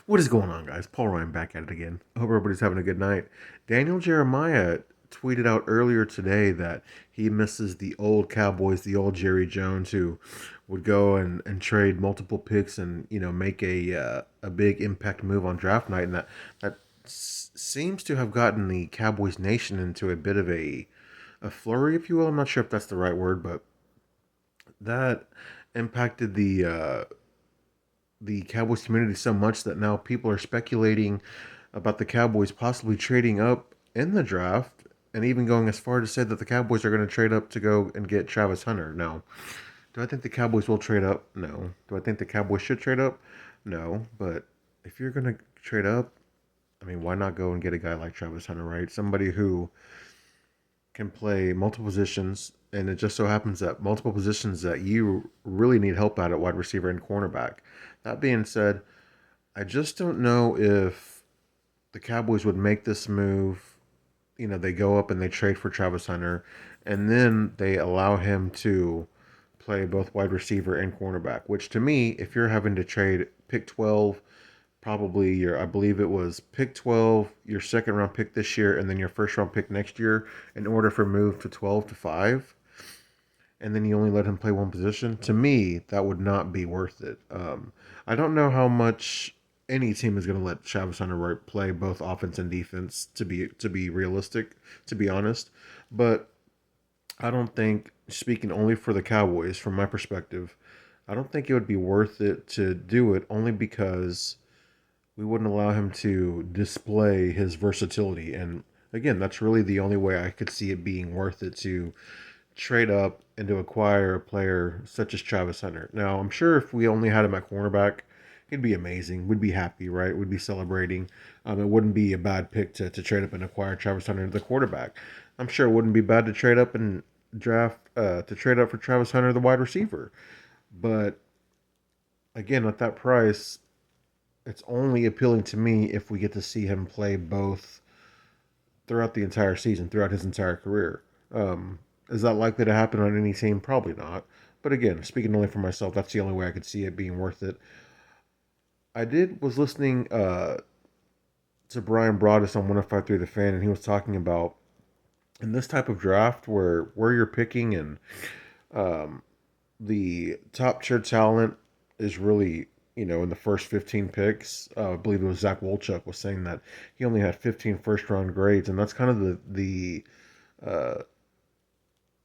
What is going on, guys? Paul Ryan back at it again. I hope everybody's having a good night. Daniel Jeremiah tweeted out earlier today that he misses the old Cowboys, the old Jerry Jones, who would go and trade multiple picks and make a big impact move on draft night, and that seems to have gotten the Cowboys nation into a bit of a flurry, if you will. I'm not sure if that's the right word, but that impacted the Cowboys community so much that now people are speculating about the Cowboys possibly trading up in the draft and even going as far to say that the Cowboys are going to trade up to go and get Travis Hunter. Now, do I think the Cowboys will trade up? No. Do I think the Cowboys should trade up? No. But if you're going to trade up, I mean, why not go and get a guy like Travis Hunter, right? Somebody who can play multiple positions, and it just so happens that multiple positions that you really need help at wide receiver and cornerback. That being said, I just don't know if the Cowboys would make this move. They go up and they trade for Travis Hunter, and then they allow him to play both wide receiver and cornerback. Which to me, if you're having to trade pick 12, probably I believe it was pick 12, your second round pick this year, and then your first round pick next year, in order for move to 12 to 5, and then you only let him play one position, to me, that would not be worth it. I don't know how much any team is going to let Travis Hunter play both offense and defense. To be realistic, to be honest, but I don't think, speaking only for the Cowboys, from my perspective, I don't think it would be worth it to do it only because we wouldn't allow him to display his versatility. And again, that's really the only way I could see it being worth it to trade up and to acquire a player such as Travis Hunter. Now, I'm sure if we only had him at cornerback, he'd be amazing. We'd be happy, right? We'd be celebrating. It wouldn't be a bad pick to trade up and acquire Travis Hunter, the quarterback. I'm sure it wouldn't be bad to trade up and to trade up for Travis Hunter, the wide receiver. But again, at that price, it's only appealing to me if we get to see him play both throughout the entire season, throughout his entire career. Is that likely to happen on any team? Probably not. But again, speaking only for myself, that's the only way I could see it being worth it. I did was listening to Brian Broaddus on 105.3 The Fan, and he was talking about in this type of draft where you're picking and um, the top tier talent is really in the first 15 picks. I believe it was Zach Wolchuk was saying that he only had 15 first round grades, and that's kind of the uh,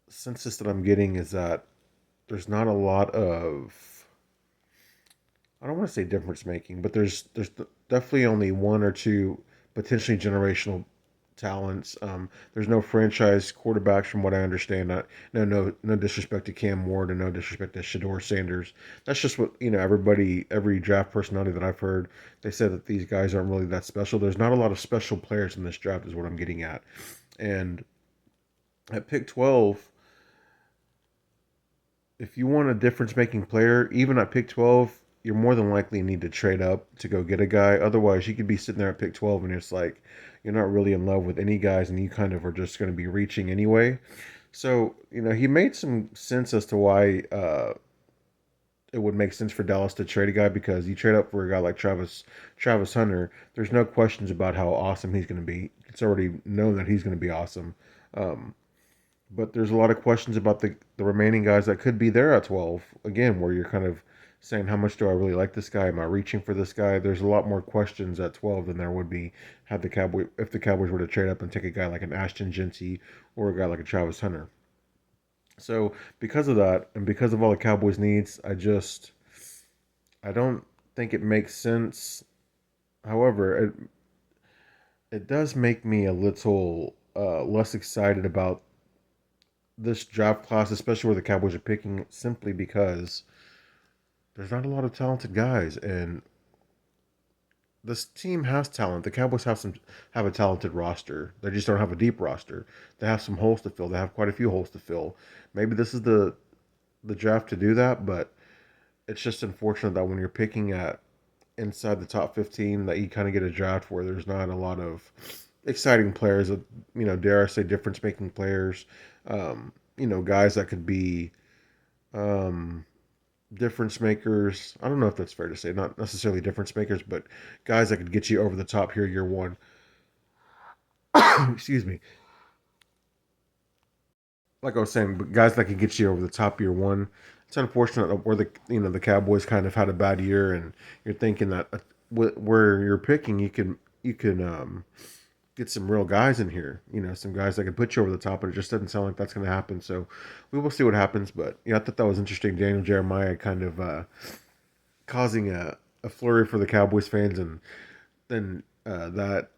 census that I'm getting is that there's not a lot of, I don't want to say difference making, but there's definitely only one or two potentially generational talents. There's no franchise quarterbacks from what I understand. No disrespect to Cam Ward and no disrespect to Shador Sanders. That's just what every draft personality that I've heard, they said that these guys aren't really that special. There's not a lot of special players in this draft, is what I'm getting at. And at pick 12, if you want a difference making player, even at pick 12, you're more than likely need to trade up to go get a guy. Otherwise, you could be sitting there at pick 12 and it's like you're not really in love with any guys and you kind of are just going to be reaching anyway. So, he made some sense as to why it would make sense for Dallas to trade a guy, because you trade up for a guy like Travis Hunter, there's no questions about how awesome he's going to be. It's already known that he's going to be awesome. Um, but there's a lot of questions about the remaining guys that could be there at 12. Again, where you're kind of saying, how much do I really like this guy? Am I reaching for this guy? There's a lot more questions at 12 than there would be if the Cowboys were to trade up and take a guy like an Ashton Genty or a guy like a Travis Hunter. So because of that, and because of all the Cowboys needs, I don't think it makes sense. However, it does make me a little less excited about this draft class, especially where the Cowboys are picking, simply because there's not a lot of talented guys, and this team has talent. The Cowboys have a talented roster. They just don't have a deep roster. They have some holes to fill. They have quite a few holes to fill. Maybe this is the draft to do that, but it's just unfortunate that when you're picking at inside the top 15, that you kind of get a draft where there's not a lot of exciting players. Dare I say, difference making players. Guys that could be um, difference makers. I don't know if that's fair to say. Not necessarily difference makers, but guys that could get you over the top here year one. Excuse me. Like I was saying, but guys that could get you over the top year one. It's unfortunate that where the Cowboys kind of had a bad year, and you're thinking that where you're picking, you can get some real guys in here. Some guys that can put you over the top, but it just doesn't sound like that's going to happen. So we will see what happens. But I thought that was interesting. Daniel Jeremiah kind of causing a flurry for the Cowboys fans, and then that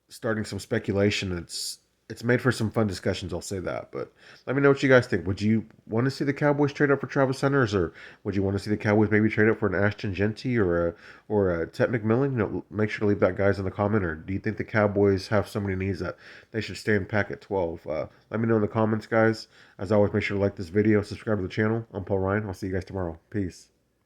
starting some speculation. It's made for some fun discussions. I'll say that. But let me know what you guys think. Would you want to see the Cowboys trade up for Travis Hunters, or would you want to see the Cowboys maybe trade up for an Ashton Genty or a Ted McMillan? Make sure to leave that guys in the comment. Or do you think the Cowboys have so many needs that they should stay in pack at 12? Let me know in the comments, guys. As always, make sure to like this video, subscribe to the channel. I'm Paul Ryan. I'll see you guys tomorrow. Peace.